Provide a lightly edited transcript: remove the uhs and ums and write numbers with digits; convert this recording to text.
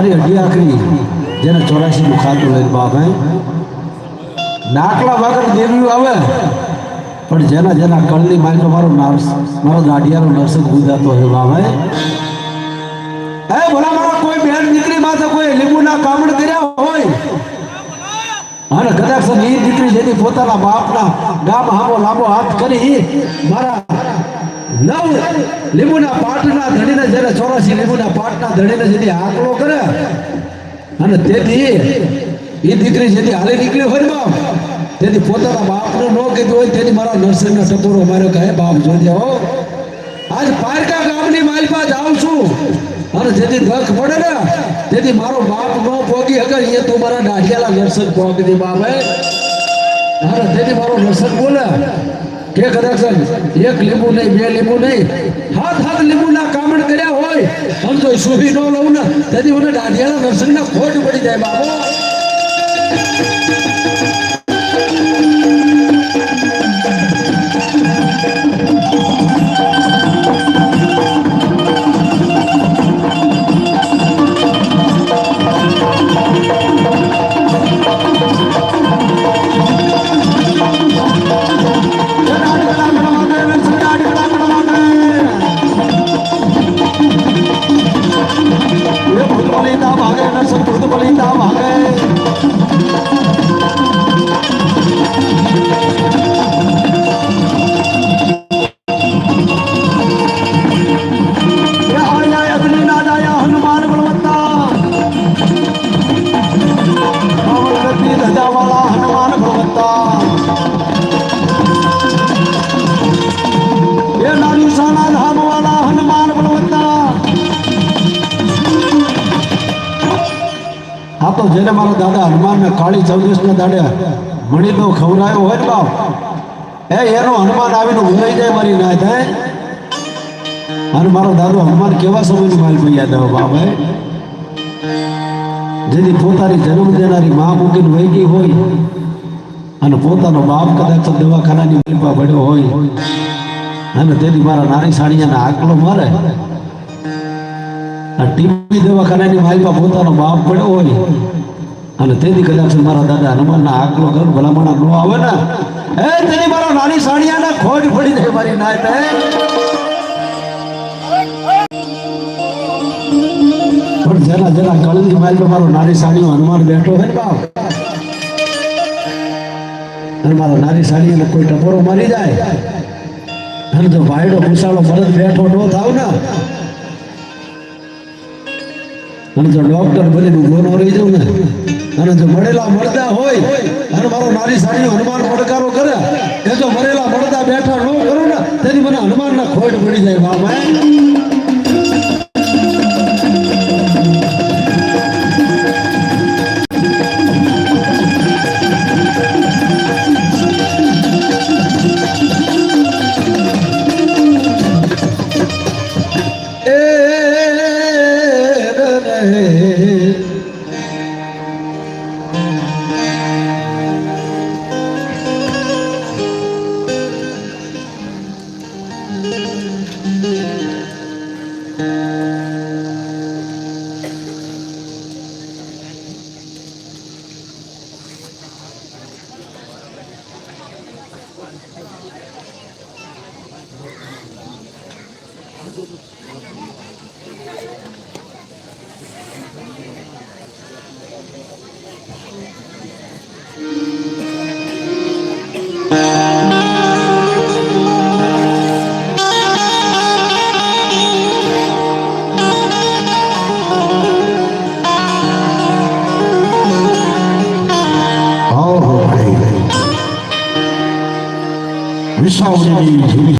મારી અઢી આખરી જેને 84 નું ખાતું લઈને બાપ હે નાકલા વગર દેવ્યું આવે પણ જેના જેના કળની મારી મારો નર્સ મારો દાઢિયાનો નર્સ ગુજાતો હે બાપ હે ભલા મારા કોઈ બેન દીકરી માથે કોઈ લીંબુના કામણ કર્યા હોય અને કદાચ એ દીકરી જેની પોતાના બાપના ગામ હામો લાંબો હાથ કરી મારા 9 લીંબુના પાટના ધણીને જ્યારે 84 લીંબુના પાટના ધણીને જેથી આકલો કરે અને તેથી એ દીકરી જેથી હાલી નીકળી હોય બાપ તેથી પોતાના બાપનું ન કીધું હોય તેથી મારા નરસિંહના ટપોરો મારે કહે બાપ જોજે હો આજ પારકા ગામની માલપા જાઉં છું અને જેથી દખ પડે ને તેથી મારો બાપ નો પોગી અગર એ તો મારા દાઢિયાલા નરસક પોગી બાપ હે અરે તેથી મારો નરસક બોલે કે કદાચ એક લીંબુ નહીં બે લીંબુ નહીં હાથ લીંબુના કામણ કર્યા હોય આમ તો સુહી ન લઉં ને તેથી મને દાઢિયાલા નરસકના ખોટ પડી જાય બાબો જેને મારા દાદા હનુમાનને કાળી 14 ના દાડે મણી તો ખવરાયો હોય ને બાપ એનો હનુમાન આવીને ઉભરાઈ જાય મારી ના થાય અને મારો દાદો હનુમાન કેવા સમયની માલ યાદ આવે બાપ જેથી પોતાની જન્મ દેનારી મા મૂકીને વહી ગઈ હોય અને પોતાનો બાપ કદાચ દવાખાનાની માલપા પડ્યો હોય અને તેથી મારા નાની સાણીયાના આકલો મારે ટીપી દવાખાનાની માલપા પોતાનો બાપ પડ્યો હોય અને તેથી કદાચ મારા દાદા હનુમાનના આકલો કર ભલામણા ન આવે ને તેની મારા નાની સાણીયાના ખોટ પડી જાય મારી ના પણ જેના જેના કળની માલપા મારો નાની સાણીઓ હનુમાન બેઠો હોય ને બાપ અને મારા નાની સાણીયાને કોઈ ટપોરો મારી જાય અને જો ભાઈડો પૂછાળો મરદ બેઠો ન થાવ ને અને જો ડોક્ટર બનીને ગોનો રહી જાઉં ને અને જો મળેલા મળતા હોય અને મારો નારી સાડીઓ હનુમાન પડકારો કરે એ જો મરેલા મળતા બેઠા ન કરું ને તેથી મને હનુમાનના ખોટ પડી જાય બાબા